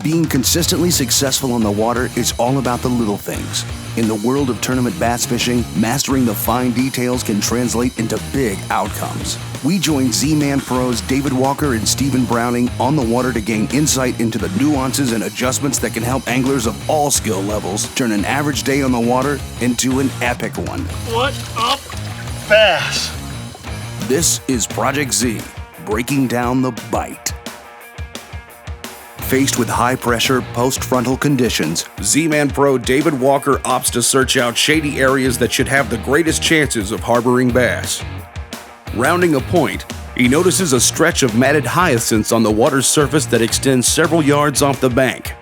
Being consistently successful on the water is all about the little things. In the world of tournament bass fishing, mastering the fine details can translate into big outcomes. We join Z-Man pros David Walker and Stephen Browning on the water to gain insight into the nuances and adjustments that can help anglers of all skill levels turn an average day on the water into an epic one. What up, bass? This is Project Z, breaking down the bite. Faced with high-pressure, post-frontal conditions, Z-Man Pro David Walker opts to search out shady areas that should have the greatest chances of harboring bass. Rounding a point, he notices a stretch of matted hyacinths on the water's surface that extends several yards off the bank.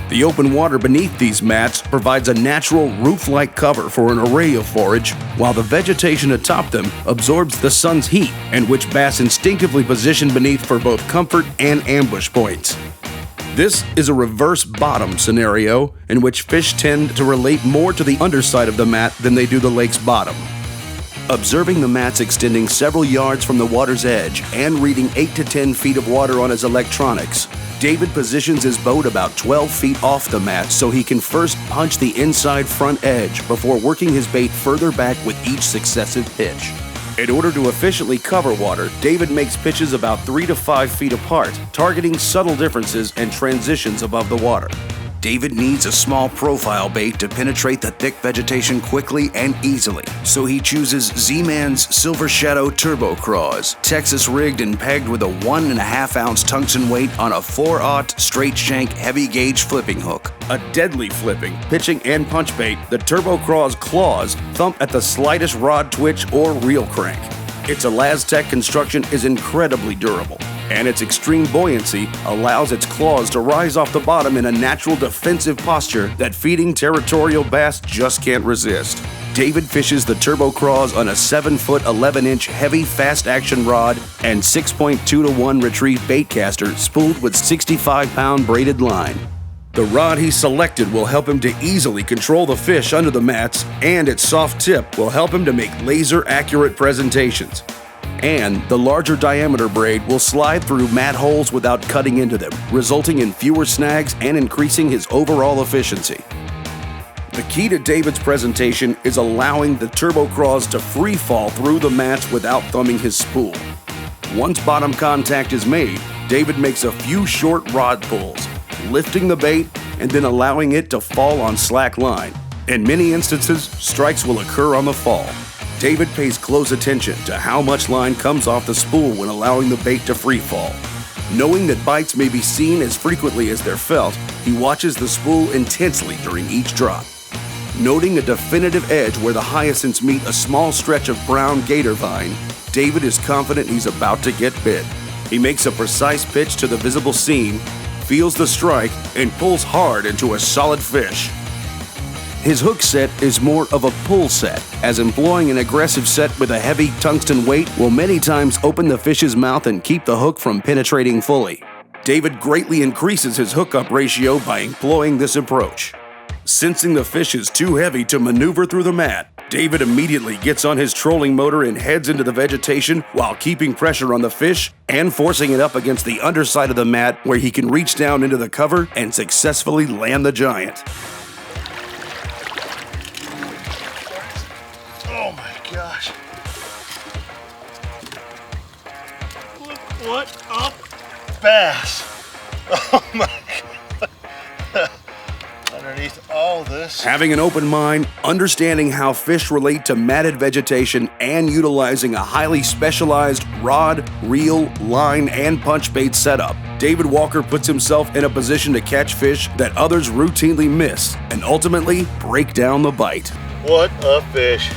The open water beneath these mats provides a natural roof-like cover for an array of forage, while the vegetation atop them absorbs the sun's heat, and which bass instinctively position beneath for both comfort and ambush points. This is a reverse bottom scenario in which fish tend to relate more to the underside of the mat than they do the lake's bottom. Observing the mats extending several yards from the water's edge and reading 8 to 10 feet of water on his electronics, David positions his boat about 12 feet off the mat so he can first punch the inside front edge before working his bait further back with each successive pitch. In order to efficiently cover water, David makes pitches about 3 to 5 feet apart, targeting subtle differences and transitions above the water. David needs a small profile bait to penetrate the thick vegetation quickly and easily, so he chooses Z-Man's Silver Shadow Turbo Craws, Texas rigged and pegged with a 1.5 ounce tungsten weight on a 4/0 straight shank heavy gauge flipping hook. A deadly flipping, pitching, and punch bait, the Turbo Craw's claws thump at the slightest rod twitch or reel crank. Its ElaZtech construction is incredibly durable, and its extreme buoyancy allows its claws to rise off the bottom in a natural defensive posture that feeding territorial bass just can't resist. David fishes the Turbo Craws on a 7-foot 11-inch heavy fast-action rod and 6.2 to 1 retrieve baitcaster spooled with 65-pound braided line. The rod he selected will help him to easily control the fish under the mats, and its soft tip will help him to make laser-accurate presentations. And the larger diameter braid will slide through mat holes without cutting into them, resulting in fewer snags and increasing his overall efficiency. The key to David's presentation is allowing the Turbo Craws to free fall through the mats without thumbing his spool. Once bottom contact is made, David makes a few short rod pulls, lifting the bait and then allowing it to fall on slack line. In many instances, strikes will occur on the fall. David pays close attention to how much line comes off the spool when allowing the bait to free fall. Knowing that bites may be seen as frequently as they're felt, he watches the spool intensely during each drop. Noting a definitive edge where the hyacinths meet a small stretch of brown gator vine, David is confident he's about to get bit. He makes a precise pitch to the visible seam, feels the strike, and pulls hard into a solid fish. His hook set is more of a pull set, as employing an aggressive set with a heavy tungsten weight will many times open the fish's mouth and keep the hook from penetrating fully. David greatly increases his hookup ratio by employing this approach. Sensing the fish is too heavy to maneuver through the mat, David immediately gets on his trolling motor and heads into the vegetation while keeping pressure on the fish and forcing it up against the underside of the mat where he can reach down into the cover and successfully land the giant. Oh my gosh. Look what up, bass. Oh my God. Underneath all this. Having an open mind, understanding how fish relate to matted vegetation, and utilizing a highly specialized rod, reel, line, and punch bait setup, David Walker puts himself in a position to catch fish that others routinely miss and ultimately break down the bite. What a fish.